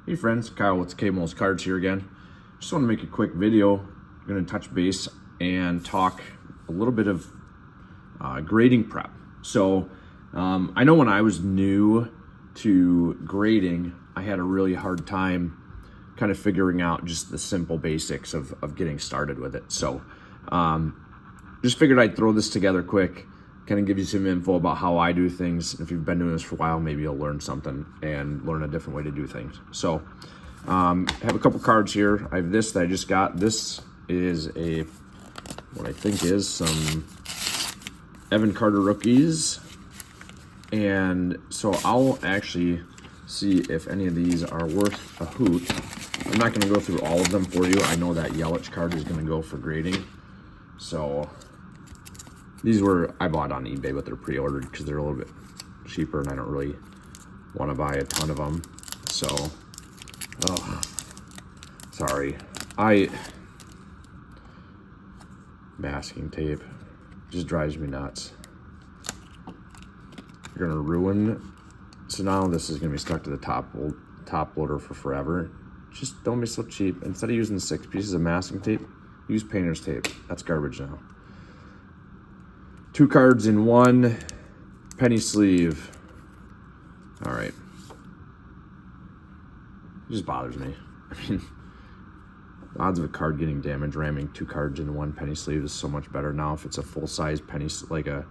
Hey friends, Kyle with K-Moles Cards here again. Just want to make a quick video. I'm going to touch base and talk a little bit of grading prep. So I know when I was new to grading, I had a really hard time kind of figuring out just the simple basics of getting started with it. So just figured I'd throw this together quick, kind of give you some info about how I do things. If you've been doing this for a while, maybe you'll learn something and learn a different way to do things. So I have a couple cards here. I have this that I just got. This is what I think is some Evan Carter rookies. And so I'll actually see if any of these are worth a hoot. I'm not going to go through all of them for you. I know that Yelich card is going to go for grading. So these I bought on eBay, but they're pre-ordered because they're a little bit cheaper and I don't really want to buy a ton of them. So, sorry. Masking tape just drives me nuts. You're gonna ruin. So now this is gonna be stuck to the top loader for forever. Just don't be so cheap. Instead of using 6 pieces of masking tape, use painter's tape. That's garbage now. 2 cards in 1 penny sleeve. All right. It just bothers me. I mean, the odds of a card getting damaged ramming 2 cards in 1 penny sleeve is so much better now. If it's a full-size penny, like a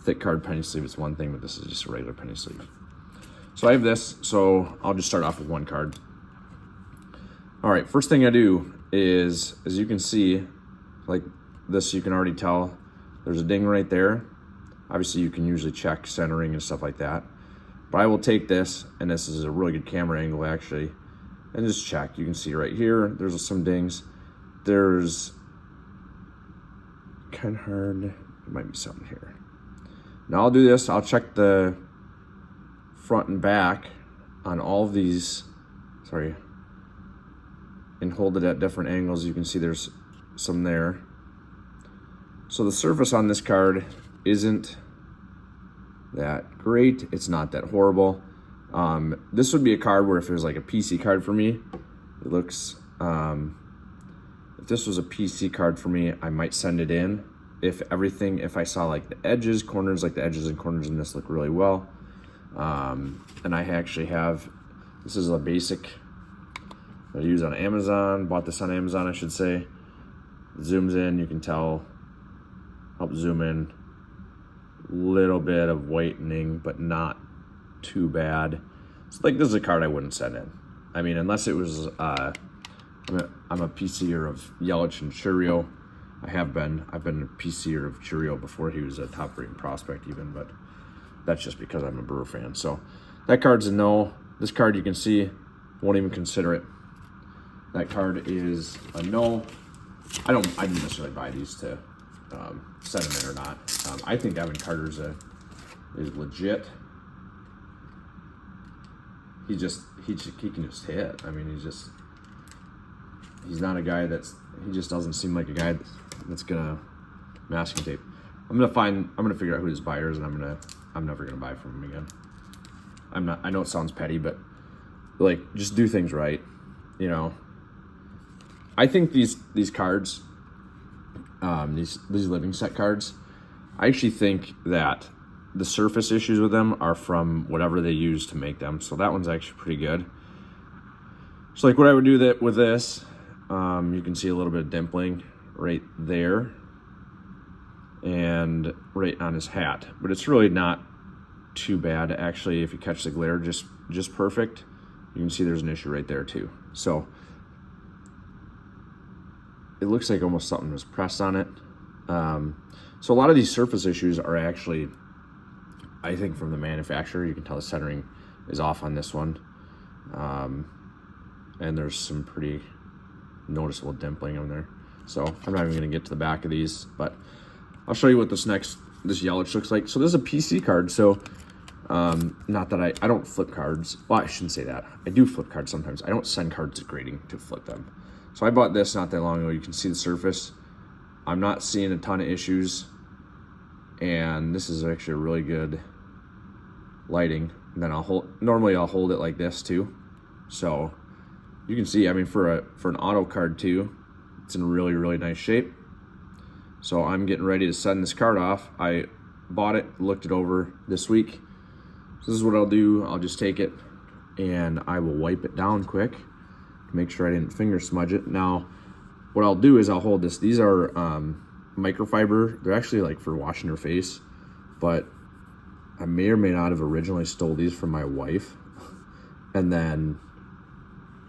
thick card penny sleeve, it's one thing, but this is just a regular penny sleeve. So I have this, so I'll just start off with 1 card. All right, first thing I do is, as you can see, like this, you can already tell there's a ding right there. Obviously, you can usually check centering and stuff like that. But I will take this, and this is a really good camera angle, actually, and just check. You can see right here, there's some dings. There's kind of hard. There might be something here. Now I'll do this. I'll check the front and back on all of these. Sorry. And hold it at different angles. You can see there's some there. So the surface on this card isn't that great. It's not that horrible. This would be a card where if it was like a PC card for me, it looks, if this was a PC card for me, I might send it in. If I saw like the edges, corners, like the edges and corners in this look really well. And I actually have, this is a basic that I use on Amazon, bought this on Amazon, I should say. It zooms in, you can tell, help zoom in. Little bit of whitening, but not too bad. It's like this is a card I wouldn't send in. I mean, unless it was, I'm a PCer of Yelich and Chourio. I've been a PCer of Chourio before he was a top rating prospect even, but that's just because I'm a Brewer fan. So that card's a no. This card you can see, won't even consider it. That card is a no. I didn't necessarily buy these to send them in or not. I think Evan Carter's is legit. He can just hit. I mean, he's not a guy he just doesn't seem like a guy that's gonna masking tape. I'm gonna figure out who his buyer is, and I'm never gonna buy from him again. I know it sounds petty, but like, just do things right, you know. I think these cards, these living set cards, I actually think that the surface issues with them are from whatever they use to make them. So that one's actually pretty good. So like what I would do with this, you can see a little bit of dimpling right there and right on his hat, but it's really not too bad. Actually, if you catch the glare just perfect, you can see there's an issue right there too. So it looks like almost something was pressed on it. So a lot of these surface issues are actually, I think, from the manufacturer. You can tell the centering is off on this one. And there's some pretty noticeable dimpling on there. So I'm not even gonna get to the back of these, but I'll show you what this Yelich looks like. So this is a PC card. So not that I don't flip cards. Well, I shouldn't say that. I do flip cards sometimes. I don't send cards to grading to flip them. So I bought this not that long ago. You can see the surface. I'm not seeing a ton of issues. And this is actually a really good lighting. And then normally I'll hold it like this too. So you can see, I mean, for an auto card too, it's in really, really nice shape. So I'm getting ready to send this card off. I bought it, looked it over this week. So this is what I'll do. I'll just take it and I will wipe it down quick to make sure I didn't finger smudge it. Now, what I'll do is I'll hold this. These are microfiber. They're actually like for washing your face, but I may or may not have originally stole these from my wife, and then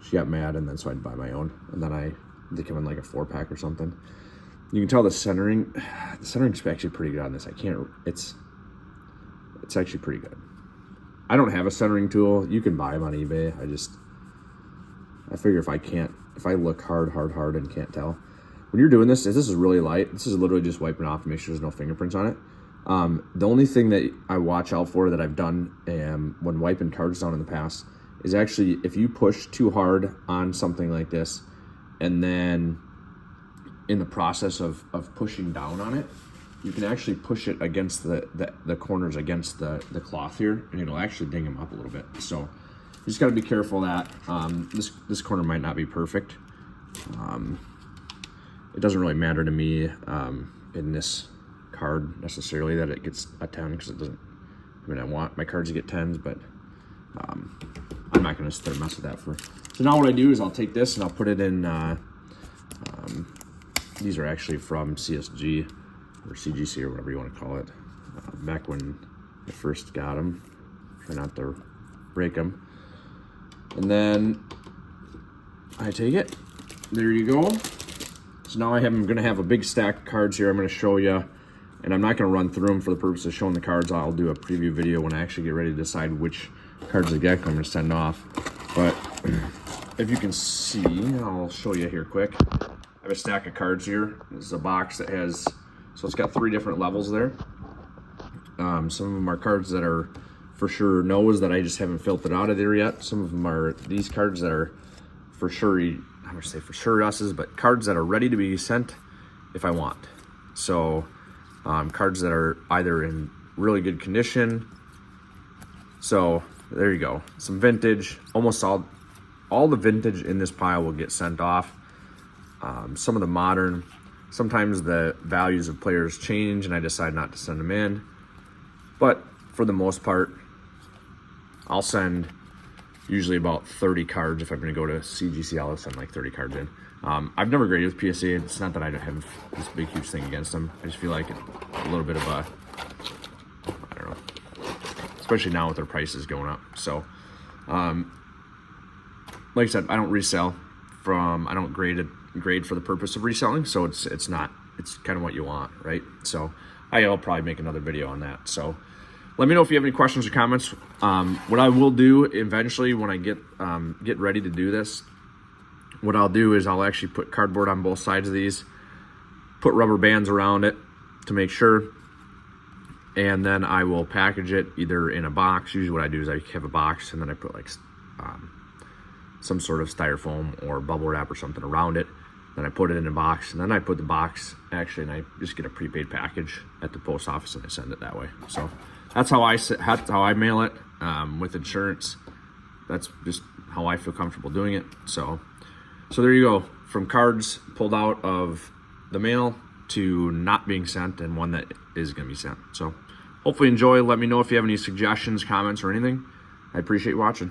she got mad, and then so I'd buy my own, and then they come in like a 4-pack or something. You can tell the centering's actually pretty good on this. It's actually pretty good. I don't have a centering tool. You can buy them on eBay. I figure if I look hard and can't tell. When you're doing this is really light. This is literally just wiping off to make sure there's no fingerprints on it. The only thing that I watch out for that I've done when wiping cards down in the past is actually if you push too hard on something like this, and then in the process of pushing down on it, you can actually push it against the corners against the cloth here, and it'll actually ding them up a little bit. So you just got to be careful of that. This corner might not be perfect. It doesn't really matter to me in this card necessarily that it gets a 10, because it doesn't. I mean, I want my cards to get 10s, but I'm not going to sit there and mess with that for. So now what I do is I'll take this and I'll put it in. These are actually from CSG or CGC or whatever you want to call it. Back when I first got them, try not to break them. And then I take it. There you go. So now I'm going to have a big stack of cards here. I'm going to show you, and I'm not going to run through them for the purpose of showing the cards. I'll do a preview video when I actually get ready to decide which cards exactly I'm going to send off. But if you can see, I'll show you here quick. I have a stack of cards here. This is a box that has, so it's got 3 different levels there. Some of them are cards that are for sure no's that I just haven't filtered out of there yet. Some of them are these cards that are for sure, I'm gonna say for sure yeses, but cards that are ready to be sent if I want. So cards that are either in really good condition. So there you go. Some vintage, almost all the vintage in this pile will get sent off. Some of the modern, sometimes the values of players change and I decide not to send them in. But for the most part, I'll send usually about 30 cards. If I'm going to go to CGC, I'll send like 30 cards in. I've never graded with PSA. It's not that I have this big, huge thing against them. I just feel like it's a little bit of a, I don't know, especially now with their prices going up. So, like I said, I don't resell I don't grade for the purpose of reselling. So it's kind of what you want, right? So I'll probably make another video on that. So let me know if you have any questions or comments. What I will do eventually when I get ready to do this, what I'll do is I'll actually put cardboard on both sides of these, put rubber bands around it to make sure, and then I will package it either in a box. Usually what I do is I have a box and then I put like some sort of styrofoam or bubble wrap or something around it. Then I put it in a box, and then I put the box, actually, and I just get a prepaid package at the post office and I send it that way. So that's how I mail it with insurance. That's just how I feel comfortable doing it. So there you go. From cards pulled out of the mail to not being sent, and one that is going to be sent. So hopefully enjoy. Let me know if you have any suggestions, comments, or anything. I appreciate you watching.